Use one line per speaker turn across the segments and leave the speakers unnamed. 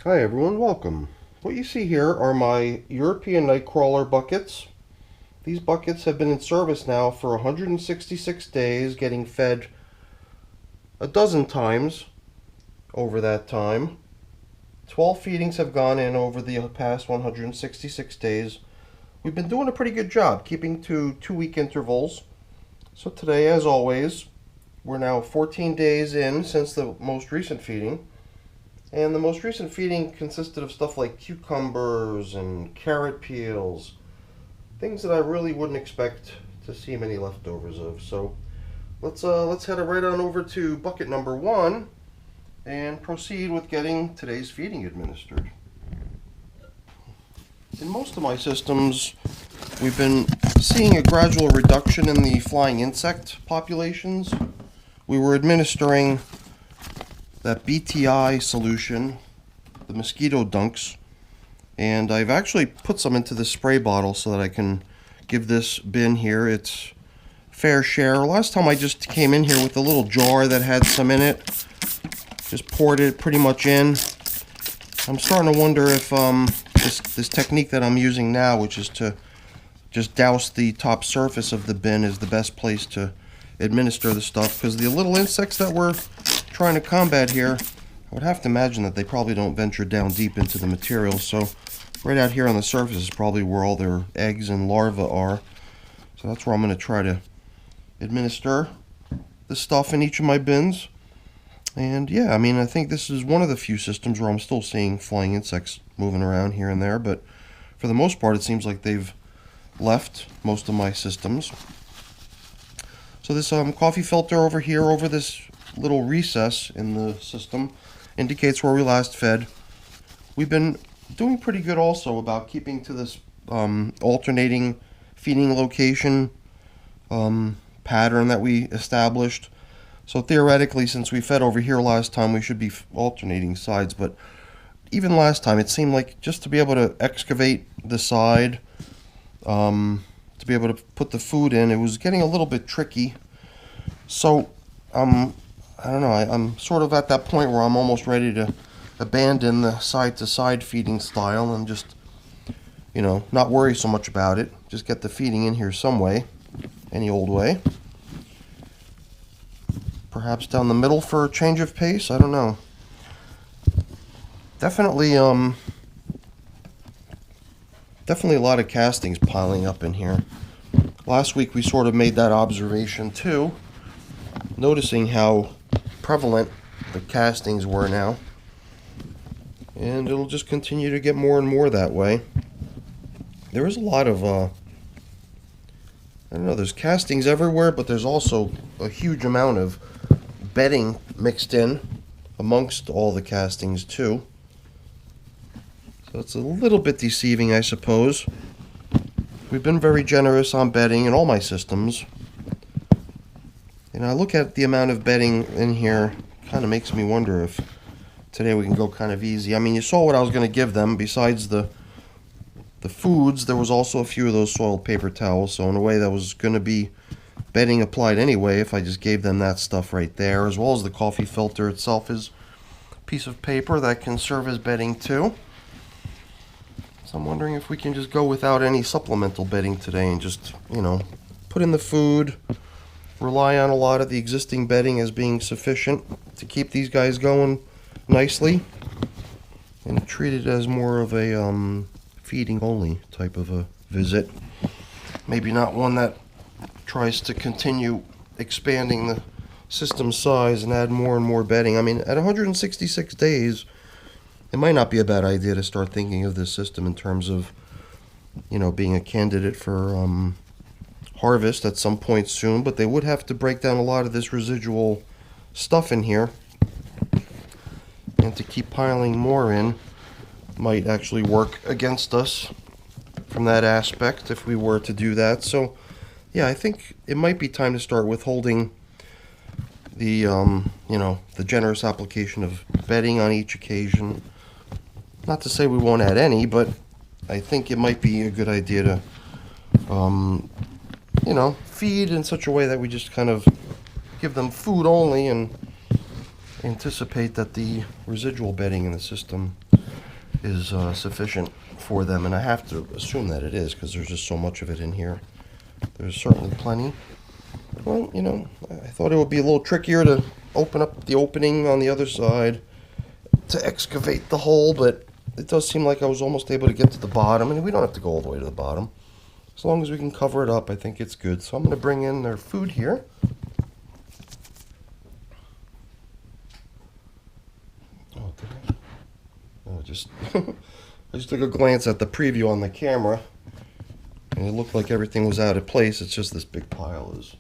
Hi everyone, welcome. What you see here are my European nightcrawler buckets. These buckets have been in service now for 166 days, getting fed a dozen times over that time. 12 feedings have gone in over the past 166 days. We've been doing a pretty good job keeping to 2-week intervals. So today, as always, we're now 14 days in since the most recent feeding. And the most recent feeding consisted of stuff like cucumbers and carrot peels, things that I really wouldn't expect to see many leftovers of. So let's head right on over to bucket number 1 and proceed with getting today's feeding administered. In most of my systems, we've been seeing a gradual reduction in the flying insect populations. We were administering that BTI solution, the mosquito dunks, and I've actually put some into the spray bottle so that I can give this bin here its fair share. Last time I just came in here with a little jar that had some in it, just poured it pretty much in. I'm starting to wonder if this technique that I'm using now, which is to just douse the top surface of the bin, is the best place to administer the stuff, because the little insects that we're trying to combat here, I would have to imagine that they probably don't venture down deep into the material. So right out here on the surface is probably where all their eggs and larvae are. So that's where I'm going to try to administer the stuff in each of my bins. And yeah, I mean, I think this is one of the few systems where I'm still seeing flying insects moving around here and there, but for the most part it seems like they've left most of my systems. So this coffee filter over here, over this little recess in the system, indicates where we last fed. We've been doing pretty good also about keeping to this alternating feeding location pattern that we established. So theoretically, since we fed over here last time, we should be alternating sides, but even last time it seemed like just to be able to excavate the side, to be able to put the food in, it was getting a little bit tricky. So I don't know, I'm sort of at that point where I'm almost ready to abandon the side-to-side feeding style and just, not worry so much about it. Just get the feeding in here some way, any old way. Perhaps down the middle for a change of pace, I don't know. Definitely a lot of castings piling up in here. Last week we sort of made that observation too, noticing how prevalent the castings were now, and it'll just continue to get more and more that way. There is a lot of I don't know, there's castings everywhere, but there's also a huge amount of bedding mixed in amongst all the castings too, so it's a little bit deceiving, I suppose. We've been very generous on bedding in all my systems. And I look at the amount of bedding in here, kind of makes me wonder if today we can go kind of easy. I mean, you saw what I was going to give them. Besides the foods, there was also a few of those soiled paper towels. So in a way, that was going to be bedding applied anyway if I just gave them that stuff right there, as well as the coffee filter itself is a piece of paper that can serve as bedding too. So I'm wondering if we can just go without any supplemental bedding today and just, put in the food, rely on a lot of the existing bedding as being sufficient to keep these guys going nicely, and treat it as more of a feeding only type of a visit. Maybe not one that tries to continue expanding the system size and add more and more bedding. I mean, at 166 days, it might not be a bad idea to start thinking of this system in terms of, being a candidate for harvest at some point soon, but they would have to break down a lot of this residual stuff in here, and to keep piling more in might actually work against us from that aspect if we were to do that. So yeah, I think it might be time to start withholding the the generous application of bedding on each occasion. Not to say we won't add any, but I think it might be a good idea to feed in such a way that we just kind of give them food only and anticipate that the residual bedding in the system is sufficient for them, and I have to assume that it is because there's just so much of it in here. There's certainly plenty. Well, you know, I thought it would be a little trickier to open up the opening on the other side to excavate the hole, but it does seem like I was almost able to get to the bottom, and we don't have to go all the way to the bottom. As long as we can cover it up, I think it's good. So I'm going to bring in their food here. Oh, I just I just took a glance at the preview on the camera, and it looked like everything was out of place. It's just this big pile is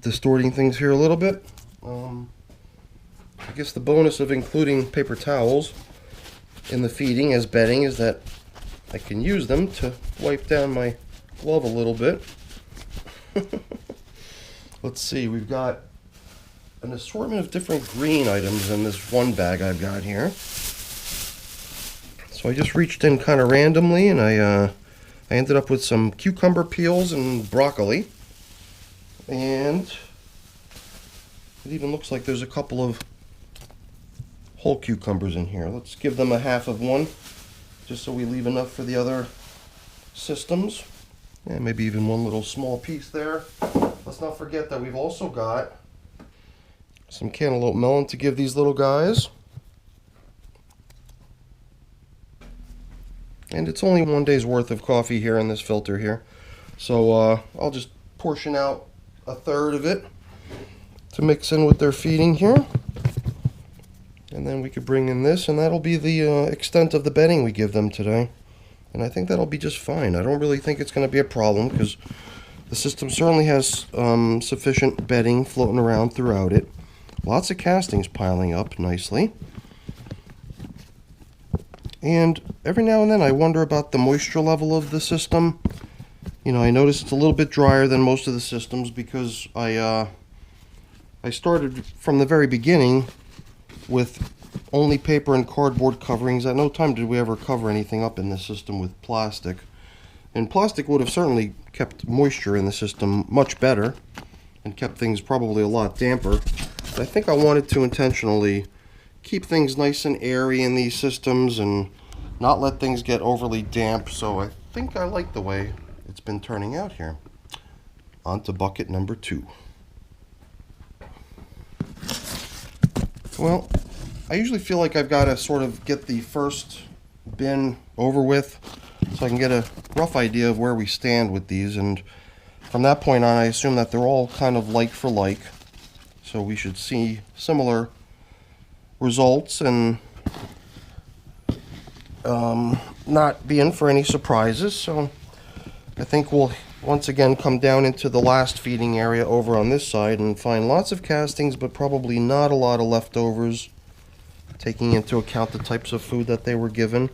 distorting things here a little bit. I guess the bonus of including paper towels in the feeding as bedding is that I can use them to wipe down my glove a little bit. Let's see, we've got an assortment of different green items in this one bag I've got here. So I just reached in kind of randomly, and I ended up with some cucumber peels and broccoli. And it even looks like there's a couple of whole cucumbers in here. Let's give them a half of one, just so we leave enough for the other systems. And maybe even one little small piece there. Let's not forget that we've also got some cantaloupe melon to give these little guys. And it's only 1 day's worth of coffee here in this filter here. So I'll just portion out a third of it to mix in with their feeding here. And then we could bring in this, and that'll be the extent of the bedding we give them today. And I think that'll be just fine. I don't really think it's going to be a problem because the system certainly has sufficient bedding floating around throughout it. Lots of castings piling up nicely. And every now and then I wonder about the moisture level of the system. You know, I notice it's a little bit drier than most of the systems because I started from the very beginning with only paper and cardboard coverings. At no time did we ever cover anything up in this system with plastic. And plastic would have certainly kept moisture in the system much better and kept things probably a lot damper. But I think I wanted to intentionally keep things nice and airy in these systems and not let things get overly damp. So I think I like the way it's been turning out here. On to bucket number 2. Well, I usually feel like I've got to sort of get the first bin over with so I can get a rough idea of where we stand with these, and from that point on I assume that they're all kind of like for like, so we should see similar results and not be in for any surprises. So I think we'll once again come down into the last feeding area over on this side and find lots of castings, but probably not a lot of leftovers, taking into account the types of food that they were given.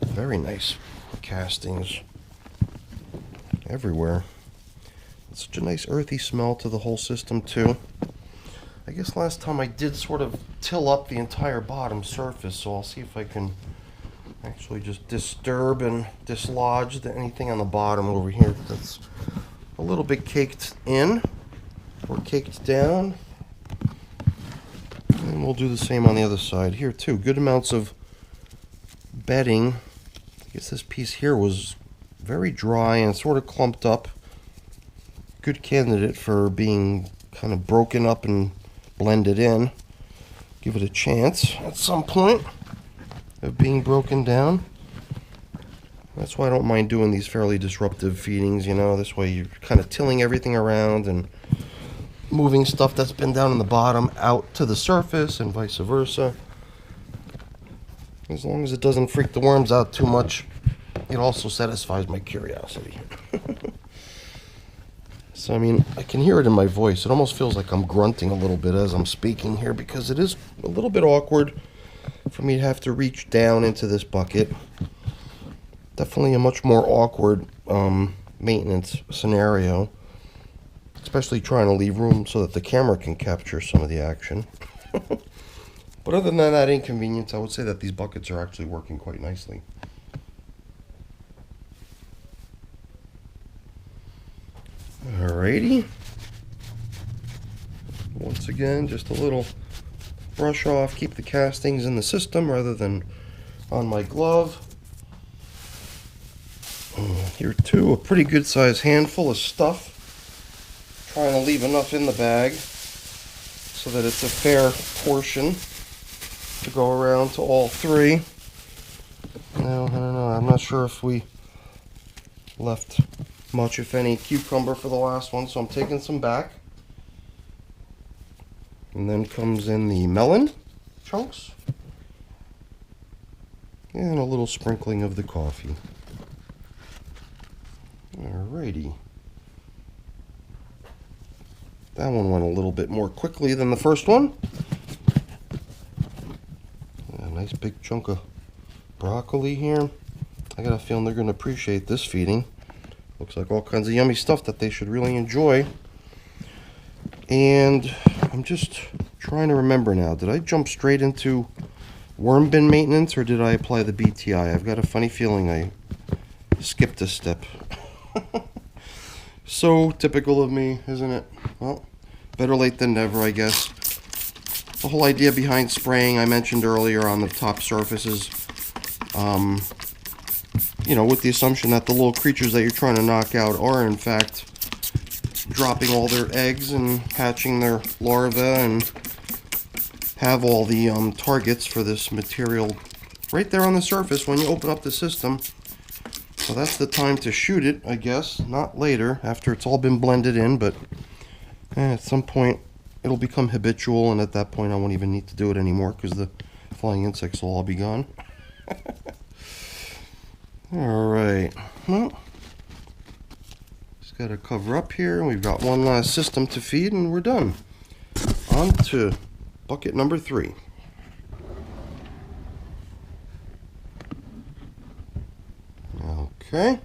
Very nice castings everywhere. It's such a nice earthy smell to the whole system too. I guess last time I did sort of till up the entire bottom surface, so I'll see if I can actually just disturb and dislodge anything on the bottom over here that's a little bit caked in or caked down. And we'll do the same on the other side here too. Good amounts of bedding. I guess this piece here was very dry and sort of clumped up. Good candidate for being kind of broken up and blended in. Give it a chance at some point of being broken down. That's why I don't mind doing these fairly disruptive feedings, you know. This way you're kind of tilling everything around and moving stuff that's been down in the bottom out to the surface and vice versa. As long as it doesn't freak the worms out too much, it also satisfies my curiosity. So, I mean, I can hear it in my voice. It almost feels like I'm grunting a little bit as I'm speaking here because it is a little bit awkward for me to have to reach down into this bucket. Definitely a much more awkward maintenance scenario, especially trying to leave room so that the camera can capture some of the action. But other than that inconvenience, I would say that these buckets are actually working quite nicely. Alrighty. Once again, just a little brush off, keep the castings in the system rather than on my glove. Here too, a pretty good sized handful of stuff. Trying to leave enough in the bag so that it's a fair portion to go around to all three. Now, I don't know, I'm not sure if we left much, if any, cucumber for the last one, so I'm taking some back. And then comes in the melon chunks. And a little sprinkling of the coffee. Alrighty. That one went a little bit more quickly than the first one. A nice big chunk of broccoli here. I got a feeling they're going to appreciate this feeding. Looks like all kinds of yummy stuff that they should really enjoy. And I'm just trying to remember now. Did I jump straight into worm bin maintenance or did I apply the BTI? I've got a funny feeling I skipped a step. So typical of me, isn't it? Well, better late than never, I guess. The whole idea behind spraying I mentioned earlier on the top surfaces, you know, with the assumption that the little creatures that you're trying to knock out are in fact dropping all their eggs and hatching their larvae and have all the targets for this material right there on the surface when you open up the system. So that's the time to shoot it, I guess, not later after it's all been blended in, but at some point it'll become habitual, and at that point I won't even need to do it anymore because the flying insects will all be gone. Alright, well, just got to cover up here, and we've got one last system to feed and we're done. On to bucket number 3. Okay,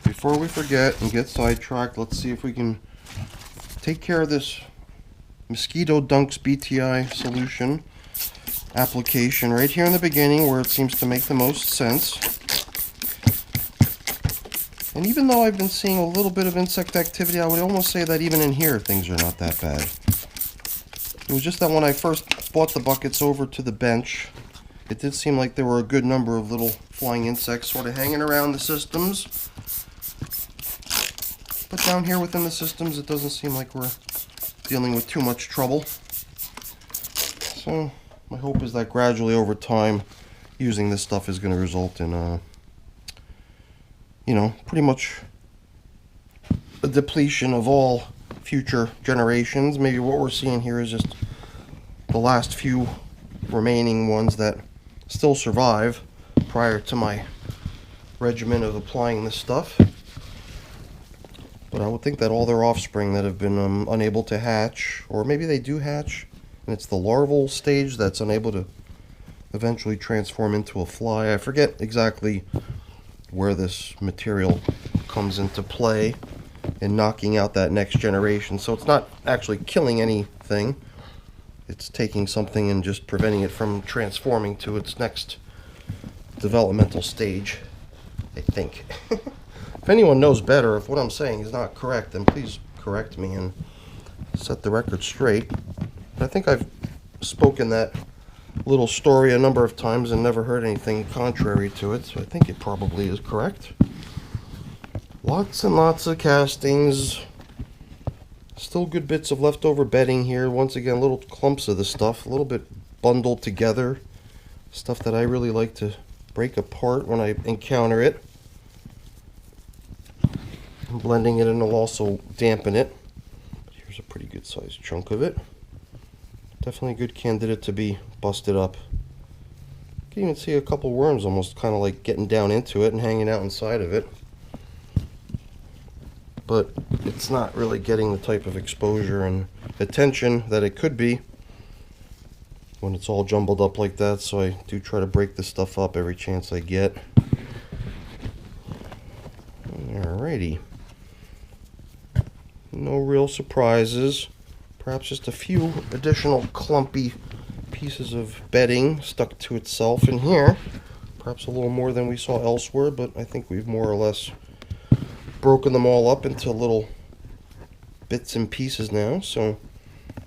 before we forget and get sidetracked, let's see if we can take care of this Mosquito Dunks BTI solution application right here in the beginning where it seems to make the most sense. And even though I've been seeing a little bit of insect activity, I would almost say that even in here things are not that bad. It was just that when I first brought the buckets over to the bench, it did seem like there were a good number of little flying insects sort of hanging around the systems. But down here within the systems, it doesn't seem like we're dealing with too much trouble. So my hope is that gradually over time, using this stuff is going to result in, you know, pretty much a depletion of all future generations. Maybe what we're seeing here is just the last few remaining ones that still survive prior to my regimen of applying this stuff. But I would think that all their offspring that have been unable to hatch, or maybe they do hatch and it's the larval stage that's unable to eventually transform into a fly. I forget exactly where this material comes into play in knocking out that next generation. So it's not actually killing anything. It's taking something and just preventing it from transforming to its next developmental stage, I think. If anyone knows better, if what I'm saying is not correct, then please correct me and set the record straight. But I think I've spoken that little story a number of times and never heard anything contrary to it, so I think it probably is correct. Lots and lots of castings. Still good bits of leftover bedding here. Once again, little clumps of the stuff, a little bit bundled together. Stuff that I really like to break apart when I encounter it. And blending it in will also dampen it. But here's a pretty good sized chunk of it. Definitely a good candidate to be busted up. You can even see a couple worms almost kind of like getting down into it and hanging out inside of it. But it's not really getting the type of exposure and attention that it could be when it's all jumbled up like that, so I do try to break this stuff up every chance I get. Alrighty. No real surprises. Perhaps just a few additional clumpy pieces of bedding stuck to itself in here. Perhaps a little more than we saw elsewhere, but I think we've more or less broken them all up into little bits and pieces now, so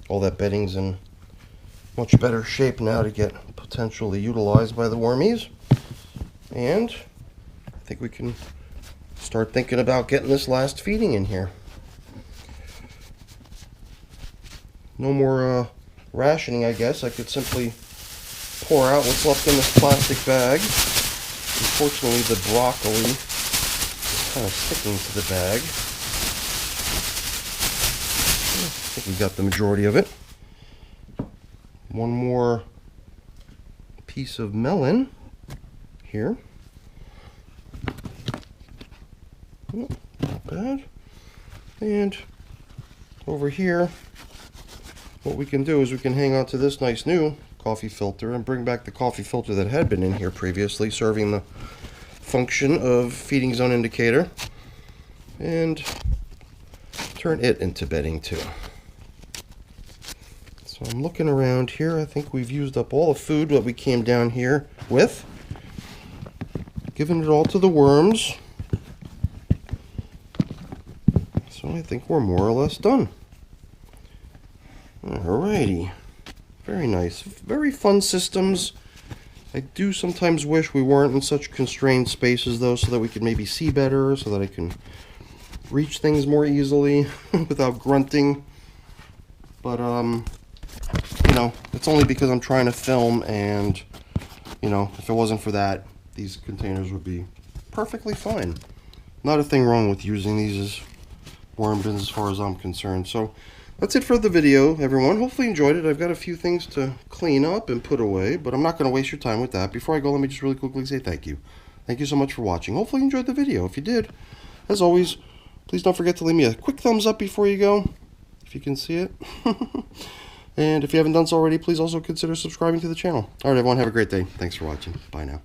all that bedding's in much better shape now to get potentially utilized by the wormies. And I think we can start thinking about getting this last feeding in here. No more rationing, I guess. I could simply pour out what's left in this plastic bag. Unfortunately, the broccoli is kind of sticking to the bag. I think we got the majority of it. One more piece of melon here. Not bad. And over here, what we can do is we can hang on to this nice new coffee filter and bring back the coffee filter that had been in here previously, serving the function of feeding zone indicator, and turn it into bedding too. So I'm looking around here. I think we've used up all the food that we came down here with. Giving it all to the worms. So I think we're more or less done. Alrighty. Very nice. Very fun systems. I do sometimes wish we weren't in such constrained spaces though, so that we could maybe see better, so that I can reach things more easily without grunting. But you know, it's only because I'm trying to film, and you know, if it wasn't for that, these containers would be perfectly fine. Not a thing wrong with using these as worm bins as far as I'm concerned. So that's it for the video, everyone. Hopefully you enjoyed it. I've got a few things to clean up and put away, but I'm not going to waste your time with that. Before I go, let me just really quickly say thank you. Thank you so much for watching. Hopefully you enjoyed the video. If you did, as always, please don't forget to leave me a quick thumbs up before you go, if you can see it. And if you haven't done so already, please also consider subscribing to the channel. Alright everyone, have a great day. Thanks for watching. Bye now.